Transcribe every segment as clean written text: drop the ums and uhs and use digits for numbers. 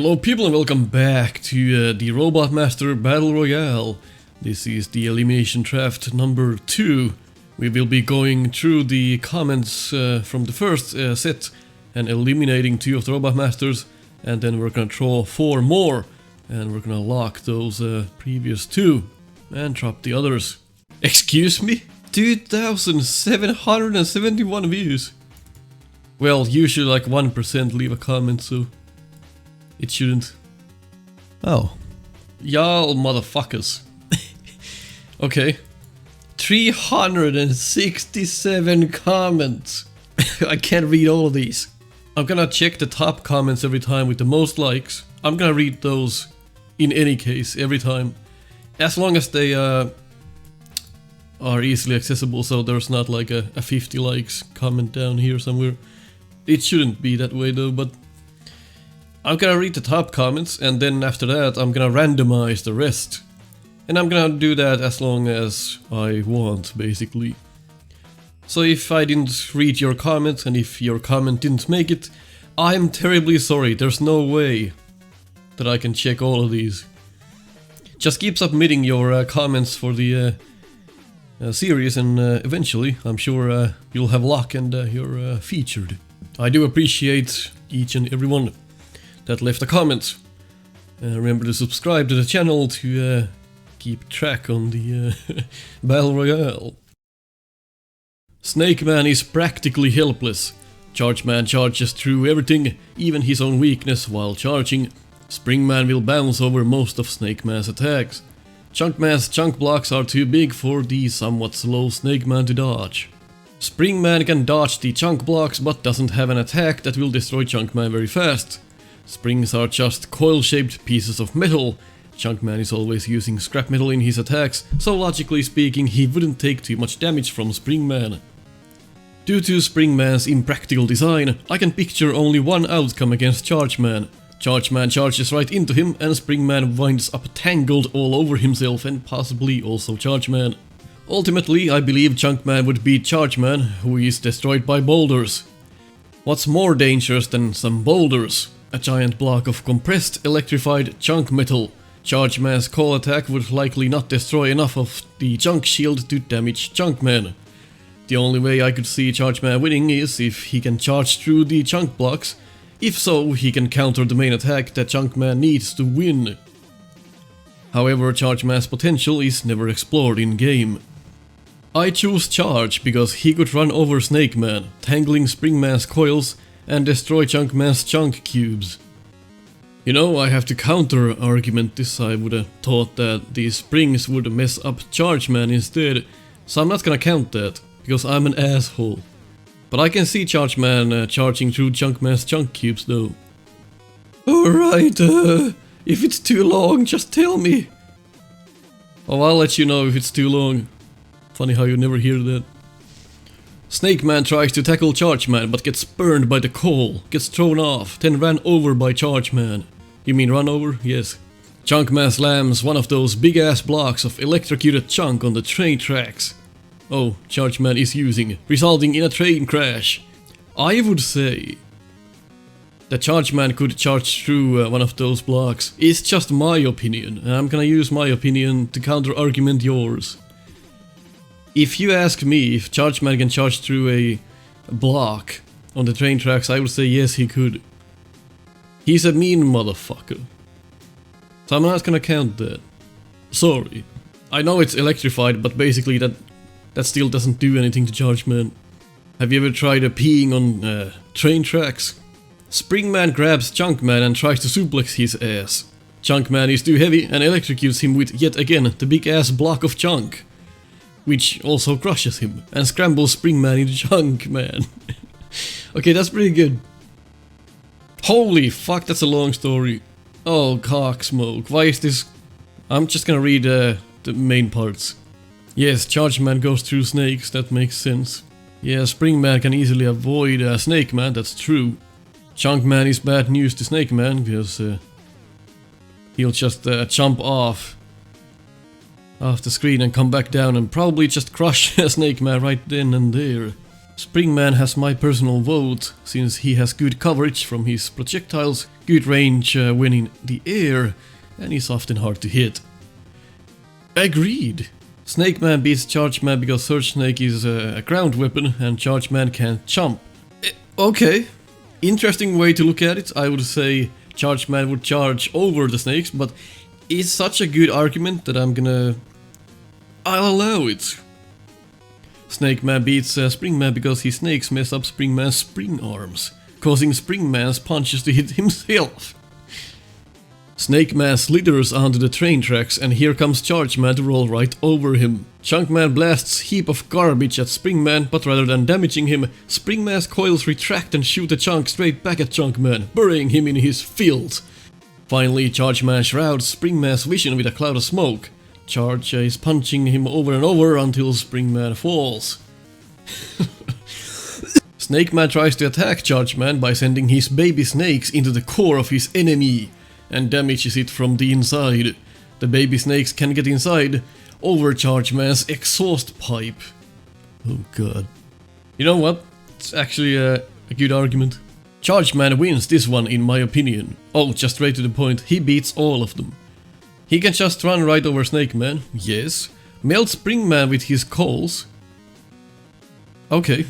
Hello people and welcome back to the Robot Master Battle Royale. This is the Elimination Draft number 2. We will be going through the comments from the first set and eliminating 2 of the Robot Masters, and then we're gonna draw 4 more and we're gonna lock those previous 2 and drop the others. Excuse me? 2,771 views. Well, usually like 1% leave a comment, so it shouldn't. Oh. Y'all motherfuckers. Okay. 367 comments. I can't read all of these. I'm gonna check the top comments every time with the most likes. I'm gonna read those in any case, every time. As long as they are easily accessible, so there's not like a 50 likes comment down here somewhere. It shouldn't be that way though, but I'm gonna read the top comments, and then after that I'm gonna randomize the rest. And I'm gonna do that as long as I want, basically. So if I didn't read your comment, and if your comment didn't make it, I'm terribly sorry. There's no way that I can check all of these. Just keep submitting your comments for the series, and eventually I'm sure you'll have luck and you're featured. I do appreciate each and every one that left a comment. Remember to subscribe to the channel to keep track on the Battle Royale. Snake Man is practically helpless. Charge Man charges through everything, even his own weakness while charging. Spring Man will bounce over most of Snake Man's attacks. Chunk Man's chunk blocks are too big for the somewhat slow Snake Man to dodge. Spring Man can dodge the chunk blocks, but doesn't have an attack that will destroy Chunk Man very fast. Springs are just coil-shaped pieces of metal. Chunk Man is always using scrap metal in his attacks, so logically speaking he wouldn't take too much damage from Spring Man. Due to Spring Man's impractical design, I can picture only one outcome against Charge Man. Charge Man charges right into him, and Spring Man winds up tangled all over himself and possibly also Charge Man. Ultimately, I believe Chunk Man would beat Charge Man, who is destroyed by boulders. What's more dangerous than some boulders? A giant block of compressed, electrified chunk metal. Charge Man's call attack would likely not destroy enough of the chunk shield to damage Chunk Man. The only way I could see Charge Man winning is if he can charge through the chunk blocks. If so, he can counter the main attack that Chunk Man needs to win. However, Charge Man's potential is never explored in game. I choose Charge because he could run over Snake Man, tangling Spring Man's coils, and destroy Chunk Man's chunk cubes. You know, I have to counter-argument this. I would have thought that these springs would mess up Charge Man instead, so I'm not gonna count that, because I'm an asshole. But I can see Charge Man charging through Chunk Man's chunk cubes though. Alright, if it's too long, just tell me. Oh, I'll let you know if it's too long. Funny how you never hear that. Snake Man tries to tackle Charge Man but gets burned by the coal, gets thrown off, then ran over by Charge Man. You mean run over? Yes. Chunk Man slams one of those big ass blocks of electrocuted chunk on the train tracks. Oh, Charge Man is using, resulting in a train crash. I would say that Charge Man could charge through one of those blocks. It's just my opinion, and I'm gonna use my opinion to counter-argument yours. If you ask me if Charge Man can charge through a block on the train tracks, I would say yes, he could. He's a mean motherfucker. So I'm not gonna count that. Sorry. I know it's electrified, but basically that still doesn't do anything to Charge Man. Have you ever tried peeing on train tracks? Spring Man grabs Chunk Man and tries to suplex his ass. Chunk Man is too heavy and electrocutes him with yet again the big ass block of chunk, which also crushes him and scrambles Spring Man into Chunk Man. Okay, that's pretty good. Holy fuck, that's a long story. Oh, cock smoke. Why is this? I'm just gonna read the main parts. Yes, Charge Man goes through snakes, that makes sense. Yeah, Spring Man can easily avoid Snake Man, that's true. Chunk Man is bad news to Snake Man, because he'll just jump off the screen and come back down and probably just crush Snake Man right then and there. Springman has my personal vote, since he has good coverage from his projectiles, good range when in the air, and is often hard to hit. Agreed! Snake Man beats Charge Man because Surge Snake is a ground weapon and Charge Man can't jump. Okay, interesting way to look at it. I would say Charge Man would charge over the snakes, but it's such a good argument that I'll allow it. Snake Man beats Spring Man because his snakes mess up Spring Man's spring arms, causing Spring Man's punches to hit himself. Snake Man slithers onto the train tracks and here comes Charge Man to roll right over him. Chunk Man blasts heap of garbage at Spring Man, but rather than damaging him, Spring Man's coils retract and shoot a chunk straight back at Chunk Man, burying him in his filth. Finally, Charge Man shrouds Spring Man's vision with a cloud of smoke. Charge is punching him over and over until Spring Man falls. Snake Man tries to attack Charge Man by sending his baby snakes into the core of his enemy and damages it from the inside. The baby snakes can get inside over Charge Man's exhaust pipe. Oh god. You know what? It's actually a good argument. Charge Man wins this one in my opinion. Oh, just straight to the point, he beats all of them. He can just run right over Snake Man, yes. Melt Spring Man with his coals. Okay.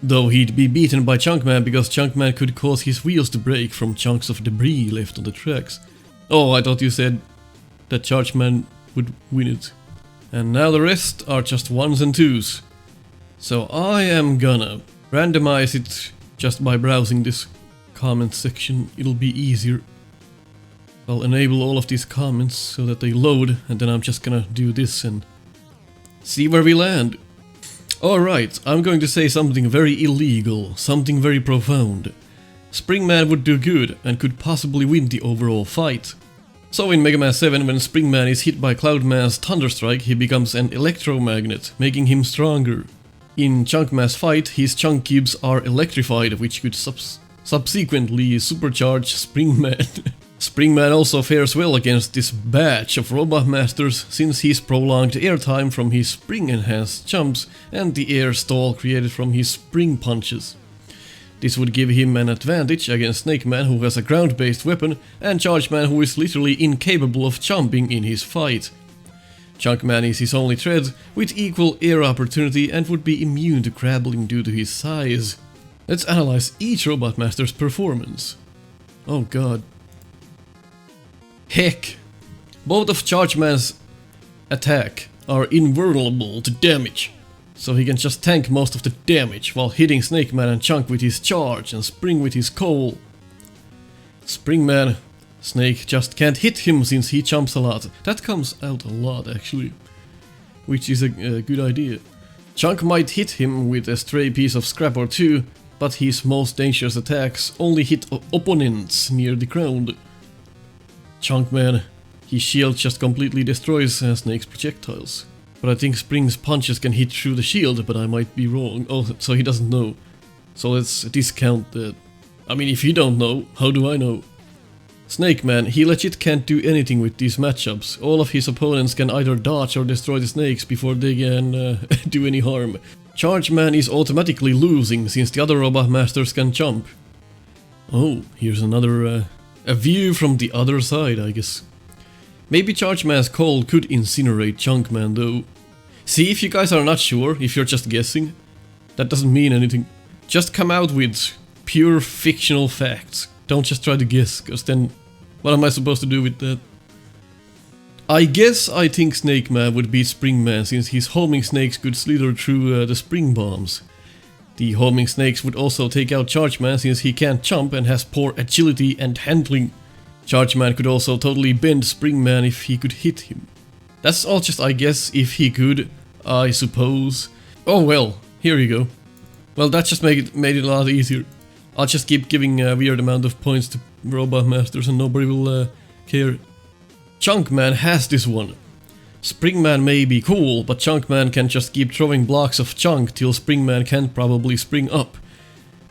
Though he'd be beaten by Chunk Man because Chunk Man could cause his wheels to break from chunks of debris left on the tracks. Oh, I thought you said that Charge Man would win it. And now the rest are just ones and twos. So I am gonna randomize it just by browsing this comment section. It'll be easier. I'll enable all of these comments so that they load, and then I'm just gonna do this and see where we land. Alright, I'm going to say something very illegal, something very profound. Spring Man would do good and could possibly win the overall fight. So in Mega Man 7, when Spring Man is hit by Cloud Man's Thunderstrike, he becomes an electromagnet, making him stronger. In Chunk Man's fight, his chunk cubes are electrified, which could subsequently supercharge Spring Man. Spring Man also fares well against this batch of Robot Masters since his prolonged airtime from his spring-enhanced jumps and the air stall created from his spring punches. This would give him an advantage against Snake Man, who has a ground-based weapon, and Charge Man, who is literally incapable of jumping in his fight. Chunk Man is his only threat, with equal air opportunity and would be immune to grappling due to his size. Let's analyze each Robot Master's performance. Oh god. Heck! Both of Charge Man's attack are invulnerable to damage, so he can just tank most of the damage while hitting Snake Man and Chunk with his charge and Spring with his coal. Spring Man, Snake just can't hit him since he jumps a lot. That comes out a lot actually, which is a good idea. Chunk might hit him with a stray piece of scrap or two, but his most dangerous attacks only hit opponents near the ground. Chunk Man, his shield just completely destroys Snake's projectiles. But I think Spring's punches can hit through the shield, but I might be wrong. Oh, so he doesn't know. So let's discount that. I mean, if you don't know, how do I know? Snake Man, he legit can't do anything with these matchups. All of his opponents can either dodge or destroy the snakes before they can do any harm. Charge Man is automatically losing since the other Robot Masters can jump. Oh, here's another a view from the other side, I guess. Maybe Charge Man's coal could incinerate Chunk Man though. See, if you guys are not sure, if you're just guessing, that doesn't mean anything. Just come out with pure fictional facts. Don't just try to guess, cause then what am I supposed to do with that? I guess I think Snake Man would beat Spring Man since his homing snakes could slither through the spring bombs. The homing snakes would also take out Charge Man since he can't jump and has poor agility and handling. Charge Man could also totally bend Spring Man if he could hit him. That's all just I guess, if he could, I suppose. Oh well, here you go. Well, that just made it a lot easier. I'll just keep giving a weird amount of points to Robot Masters and nobody will care. Chunk Man has this one. Spring Man may be cool, but Chunk Man can just keep throwing blocks of chunk till Spring Man can't probably spring up.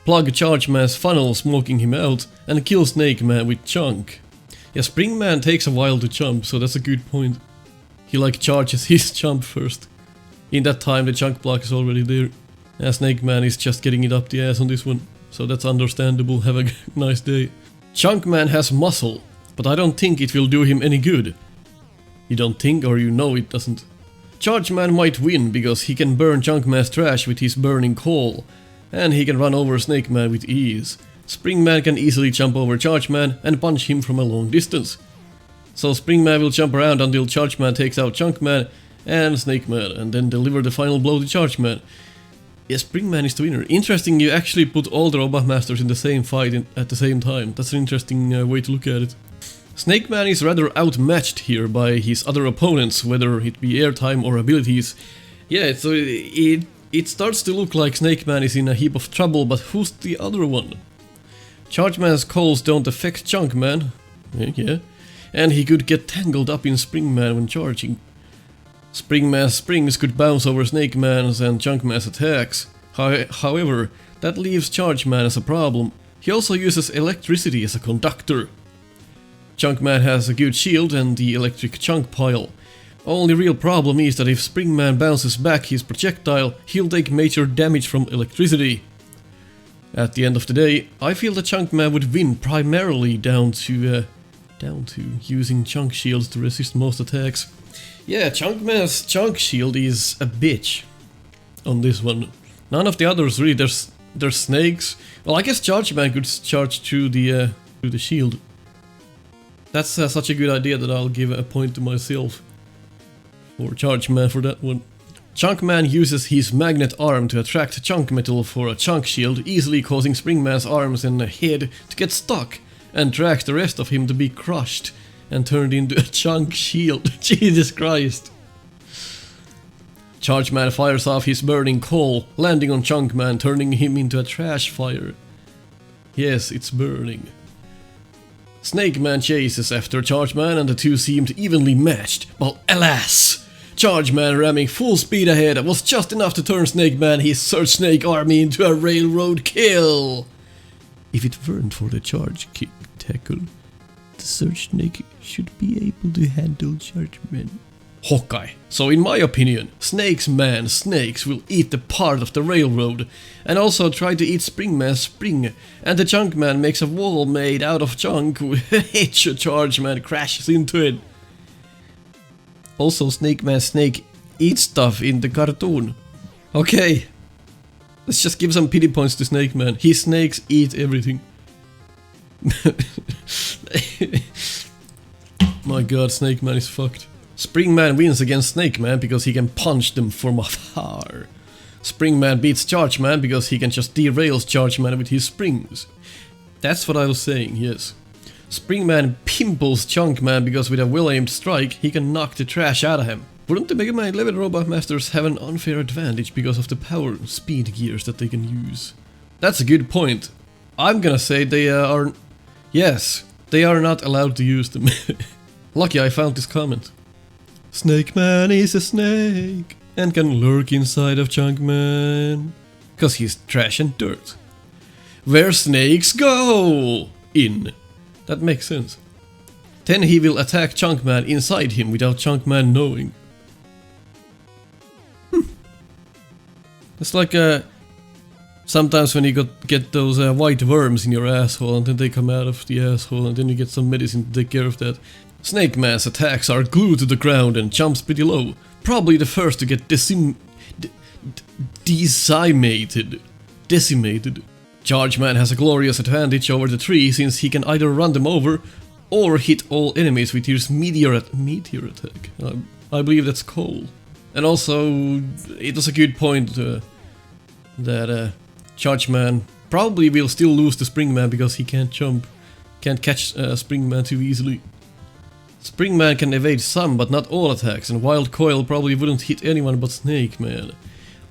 Plug Charge Man's funnel, smoking him out, and kill Snake Man with chunk. Yeah, Spring Man takes a while to jump, so that's a good point. He like charges his jump first. In that time the chunk block is already there. Snake Man is just getting it up the ass on this one, so that's understandable. Have a nice day. Chunk Man has muscle, but I don't think it will do him any good. You don't think, or you know it doesn't. Charge Man might win because he can burn Chunk Man's trash with his burning coal, and he can run over Snake Man with ease. Spring Man can easily jump over Charge Man and punch him from a long distance. So Spring Man will jump around until Charge Man takes out Chunk Man and Snake Man, and then deliver the final blow to Charge Man. Yeah, Spring Man is the winner. Interesting, you actually put all the Robot Masters in the same fight at the same time. That's an interesting way to look at it. Snake Man is rather outmatched here by his other opponents, whether it be airtime or abilities. Yeah, so it starts to look like Snake Man is in a heap of trouble, but who's the other one? Charge Man's calls don't affect Chunk Man. Yeah. And he could get tangled up in Spring Man when charging. Spring Man's springs could bounce over Snake Man's and Chunk Man's attacks. However, that leaves Charge Man as a problem. He also uses electricity as a conductor. Chunk Man has a good shield and the electric chunk pile. Only real problem is that if Spring Man bounces back his projectile, he'll take major damage from electricity. At the end of the day, I feel that Chunk Man would win primarily down to using chunk shields to resist most attacks. Yeah, Chunk Man's chunk shield is a bitch on this one. None of the others really. There's snakes. Well, I guess Charge Man could charge through the shield. That's such a good idea that I'll give a point to myself for Charge Man for that one. Chunk Man uses his magnet arm to attract chunk metal for a chunk shield, easily causing Spring Man's arms and head to get stuck, and drags the rest of him to be crushed and turned into a chunk shield. Jesus Christ. Charge Man fires off his burning coal, landing on Chunk Man, turning him into a trash fire. Yes, it's burning. Snake Man chases after Charge Man and the two seemed evenly matched, but alas! Charge Man ramming full speed ahead was just enough to turn Snake Man, his Surge Snake army, into a railroad kill! If it weren't for the charge kick tackle, the Surge Snake should be able to handle Charge Man. Hawkeye. So in my opinion, Snakes will eat the part of the railroad and also try to eat Spring Man's spring, and the Chunk Man makes a wall made out of chunk which Charge Man crashes into it. Also Snake Man eats stuff in the cartoon. Okay, let's just give some pity points to Snake Man. His snakes eat everything. My god, Snake Man is fucked. Spring Man wins against Snake Man because he can punch them from afar. Spring Man beats Charge Man because he can just derail Charge Man with his springs. That's what I was saying, yes. Spring Man pimples Chunk Man because with a well-aimed strike he can knock the trash out of him. Wouldn't the Mega Man 11 Robot Masters have an unfair advantage because of the power and speed gears that they can use? That's a good point. I'm gonna say they are... Yes, they are not allowed to use them. Lucky I found this comment. Snake Man is a snake and can lurk inside of Chunk Man. Cause he's trash and dirt. Where snakes go! In. That makes sense. Then he will attack Chunk Man inside him without Chunk Man knowing. It's like sometimes when you get those white worms in your asshole and then they come out of the asshole and then you get some medicine to take care of that. Snake Man's attacks are glued to the ground and jumps pretty low. Probably the first to get decimated. Charge Man has a glorious advantage over the tree since he can either run them over or hit all enemies with his meteor attack. I believe that's coal. And also, it was a good point that Charge Man probably will still lose to Spring Man because he can't catch Spring Man too easily. Spring Man can evade some, but not all attacks, and Wild Coil probably wouldn't hit anyone but Snake Man.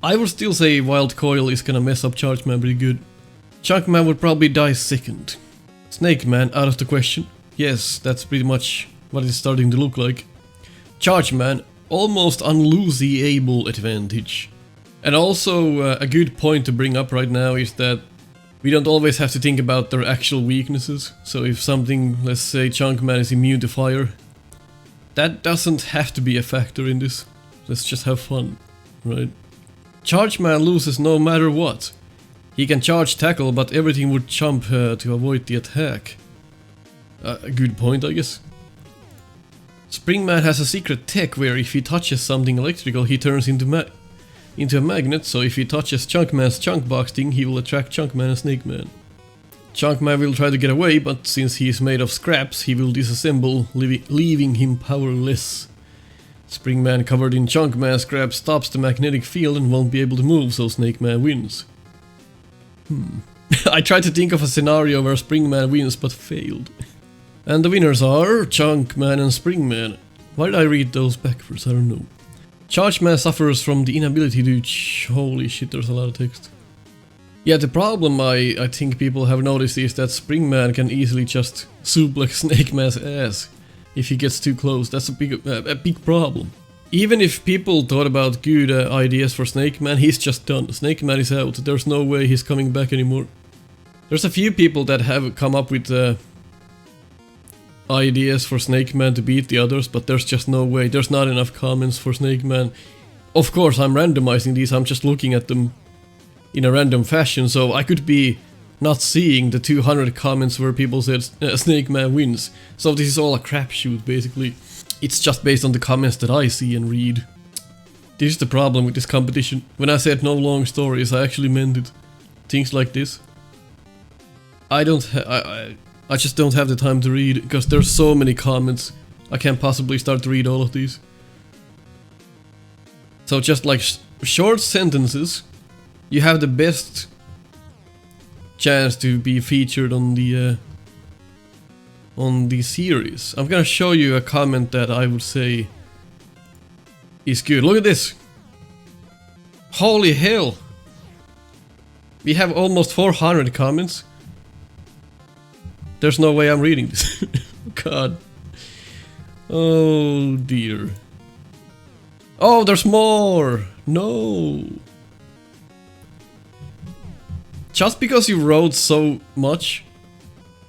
I would still say Wild Coil is gonna mess up Charge Man pretty good. Chunk Man would probably die second. Snake Man out of the question. Yes, that's pretty much what it's starting to look like. Charge Man, almost unlosable advantage. And also a good point to bring up right now is that we don't always have to think about their actual weaknesses. So if something, let's say Chunk Man is immune to fire, that doesn't have to be a factor in this. Let's just have fun, right? Charge Man loses no matter what. He can charge tackle, but everything would jump to avoid the attack. A good point, I guess. Spring Man has a secret tech where if he touches something electrical, he turns into a magnet, so if he touches Chunk Man's chunk box thing, he will attract Chunk Man and Snake Man. Chunk Man will try to get away, but since he is made of scraps, he will disassemble, leaving him powerless. Spring Man covered in Chunk Man scraps stops the magnetic field and won't be able to move, so Snake Man wins. I tried to think of a scenario where Spring Man wins, but failed. And the winners are Chunk Man and Spring Man. Why did I read those backwards? I don't know. Charge Man suffers from the inability to... Holy shit, there's a lot of text. Yeah, the problem I think people have noticed is that Spring Man can easily just suplex Snake Man's ass if he gets too close. That's a big problem. Even if people thought about good ideas for Snake Man, he's just done. Snake Man is out. There's no way he's coming back anymore. There's a few people that have come up with ideas for Snake Man to beat the others, but there's just no way. There's not enough comments for Snake Man. Of course, I'm randomizing these. I'm just looking at them in a random fashion, so I could be not seeing the 200 comments where people said Snake Man wins. So this is all a crapshoot, basically. It's just based on the comments that I see and read. This is the problem with this competition. When I said no long stories, I actually meant it. Things like this. I just don't have the time to read, because there's so many comments. I can't possibly start to read all of these. So just like short sentences, you have the best chance to be featured on the series. I'm gonna show you a comment that I would say is good. Look at this. Holy hell. We have almost 400 comments. There's no way I'm reading this. God. Oh dear. Oh, there's more. No. Just because you wrote so much,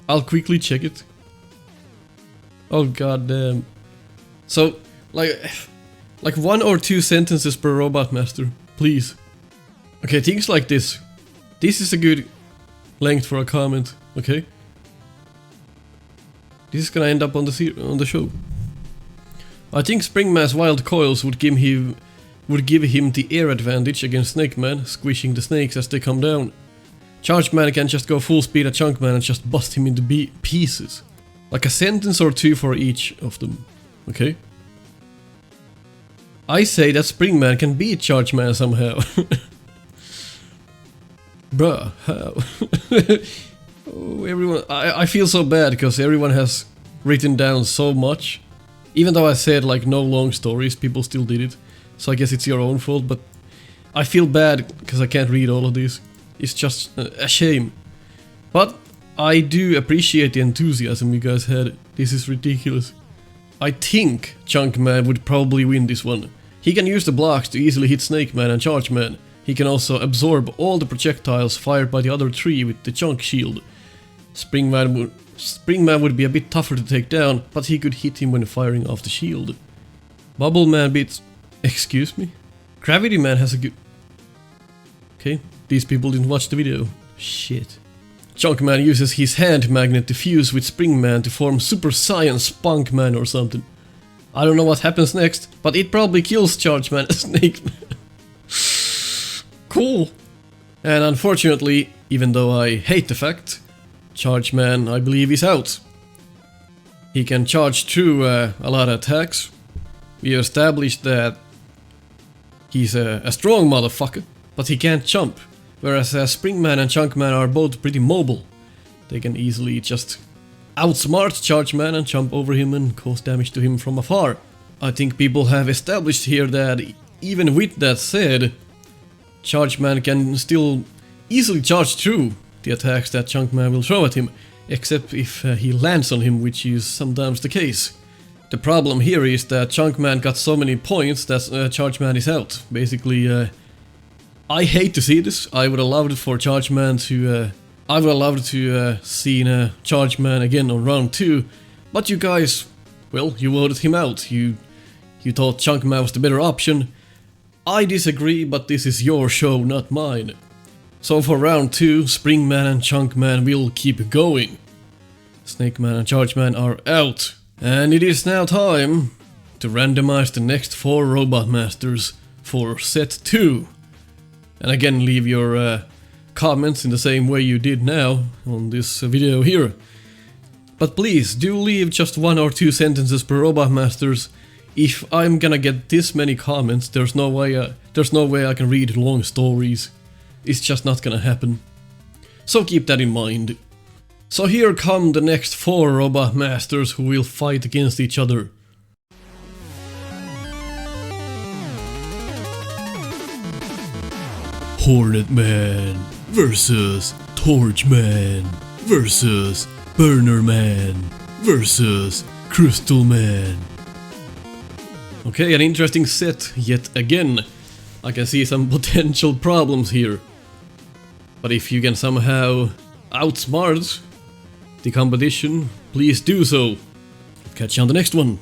I'll quickly check it. Oh god damn. So, like 1 or 2 sentences per Robot Master, please. Okay, things like this. This is a good length for a comment, okay? This is gonna end up on the show. I think Spring Man's wild coils would give him the air advantage against Snake Man, squishing the snakes as they come down. Charge Man can just go full speed at Chunk Man and just bust him into pieces. Like a sentence or 2 for each of them, okay? I say that Spring Man can beat Charge Man somehow. Bruh, how? Oh, everyone, I feel so bad because everyone has written down so much. Even though I said like no long stories, people still did it. So I guess it's your own fault, but I feel bad because I can't read all of these. It's just a shame. But I do appreciate the enthusiasm you guys had. This is ridiculous. I think Chunk Man would probably win this one. He can use the blocks to easily hit Snake Man and Charge Man. He can also absorb all the projectiles fired by the other 3 with the Chunk Shield. Spring Man would be a bit tougher to take down, but he could hit him when firing off the shield. Bubble Man beats... Excuse me? Gravity Man has a good... Okay, these people didn't watch the video. Shit. Chunk Man uses his hand magnet to fuse with Spring Man to form Super Saiyan Spunk Man or something. I don't know what happens next, but it probably kills Charge Man and Snake Man. Cool. And unfortunately, even though I hate the fact, Charge Man, I believe, is out. He can charge through a lot of attacks. We established that he's a strong motherfucker, but he can't jump. Whereas Spring Man and Chunk Man are both pretty mobile. They can easily just outsmart Charge Man and jump over him and cause damage to him from afar. I think people have established here that even with that said, Charge Man can still easily charge through the attacks that Chunk Man will throw at him, except if he lands on him, which is sometimes the case. The problem here is that Chunk Man got so many points that Charge Man is out. Basically, I hate to see this. I would have loved for Charge Man to... I would have loved to see Charge Man again on round 2, but you guys, well, you voted him out. You thought Chunk Man was the better option. I disagree, but this is your show, not mine. So for round 2, Spring Man and Chunk Man will keep going. Snake Man and Charge Man are out. And it is now time to randomize the next 4 Robot Masters for set 2. And again, leave your comments in the same way you did now on this video here. But please, do leave just 1 or 2 sentences per Robot Masters. If I'm gonna get this many comments, there's no way I can read long stories. It's just not gonna happen. So keep that in mind. So here come the next 4 Robot Masters who will fight against each other. Hornet Man versus Torch Man versus Burner Man versus Crystal Man. Okay, an interesting set yet again. I can see some potential problems here. But if you can somehow outsmart the competition, please do so. Catch you on the next one.